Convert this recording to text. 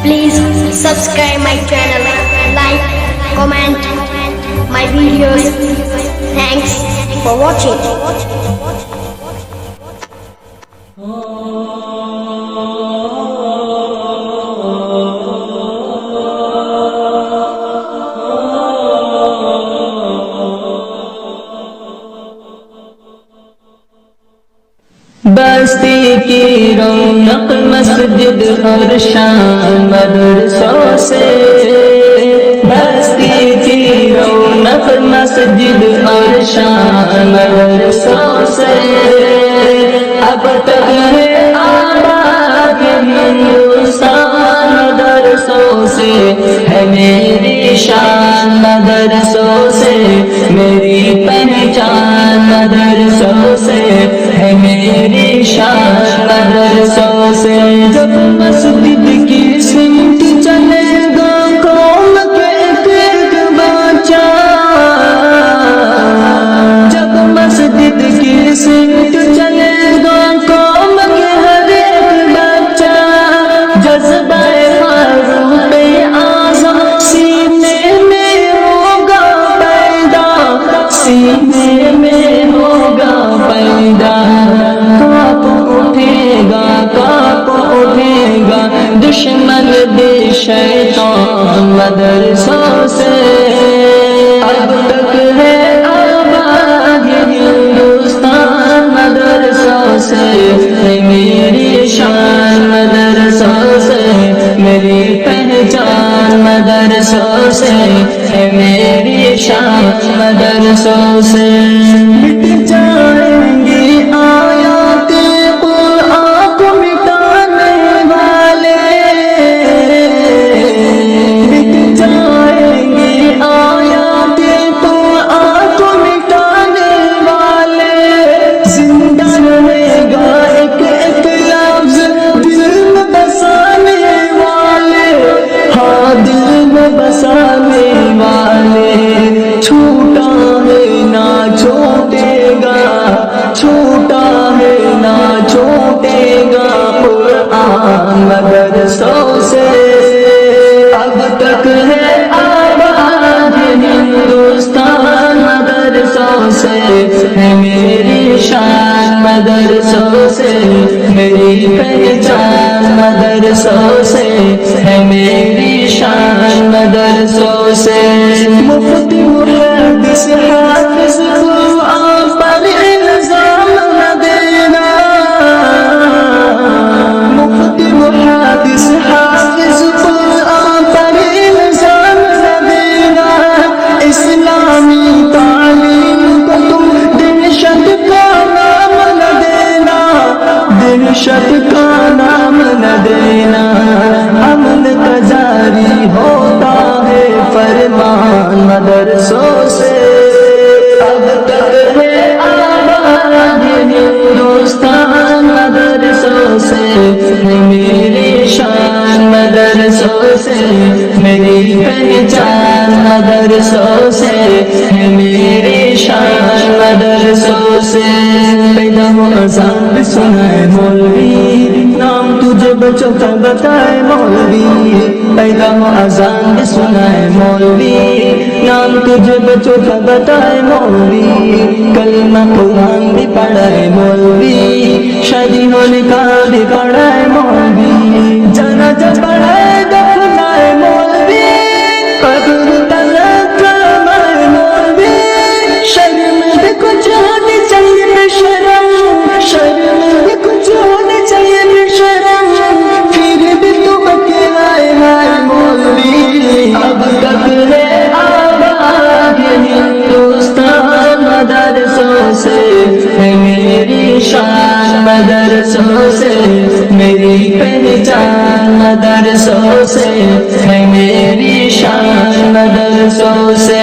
Please subscribe my channel, like, comment my videos. Thanks for watching. بستی کی رونق مسجد اور شان مدرسوں سے، بستی کی رونق مسجد اور شان مدرسوں سے، اب تک ہے آباد ہندوستان مدرسوں سے، ہے میری شان مدرسوں سے، میری پہچان مدرسوں سے، ہے میری شان مدرسوں سے۔ جب مسجد کی سمت چلے گا قوم کے ایک بچہ، جب مسجد کی سمت چلے گا قوم کے ہر ایک بچہ، جذبہ معروف اعظم سینے میں ہوگا پیدا، سینے میں ہوگا پیدا، کاپ اٹھے گا دشمن بے شیطان مدرسوں سے، اب تک ہے آباد ہندوستان مدرسوں سے، ہے میری شان مدرسوں سے، میری پہچان مدرسوں سے، ہے میری شان مدرسوں سے۔ مٹ جائیں گی آیات قرآن کو مٹانے والے، مٹ جائیں گی آیات قرآن کو مٹانے والے، زندہ رہے گا ایک ایک لفظ دل میں بسانے والے، ہاں دل میں بسانے والے، چھوٹا ہے نہ چھوٹے گا، چھوٹا ہے نہ چھوٹے گا قرآن مدرسوں سے، اب تک ہے آباد ہندوستان مدرسوں سے، ہے میری شان مدرسوں سے، میری پہچان مدرسوں سے، ہے میری شان مدرسوں سے۔ مفتی محدث حافظ قرآن پر الزام نہ دینا، مفتی محدث حافظ قرآن پر الزام نہ دینا، اسلامی تعلیم کو تم دہشت کا نام نہ دینا، دہشت کا نام نہ دینا، امن کا جاری ہوتا ہے فرمان مدرسوں سے، اب تک ہے آباد ہندوستان مدرسوں سے، ہے میری شان مدرسوں سے، میری پہچان مدرسوں سے، ہے میری شان مدرسوں سے۔ پیدا ہو اذان بھی سنائے مولوی، نام تجھے بچوں کا بتائے مولوی، پیدا ہو اذان بھی سنائے مولوی، نام تجھے بچوں کا بتائے مولوی، کلمہ قرآن بھی پڑھائے مولوی، شادی ہونے کا بھی پڑھائے مولوی، جنازہ پڑھائے دفنائے مولوی، قبر تلک کرائے مولوی، شرم بھی کچھ ہونی چاہیے بے شرم، شرم بھی کچھ ہونی چاہیے بے شرم، پھر بھی تو بتلائے ہائے مولوی، اب تک ہے آباد ہندوستان مدرسوں سے، ہے میری شان مدرسوں سے، میری پہچان مدرسوں سے، ہے میری شان مدرسوں سے۔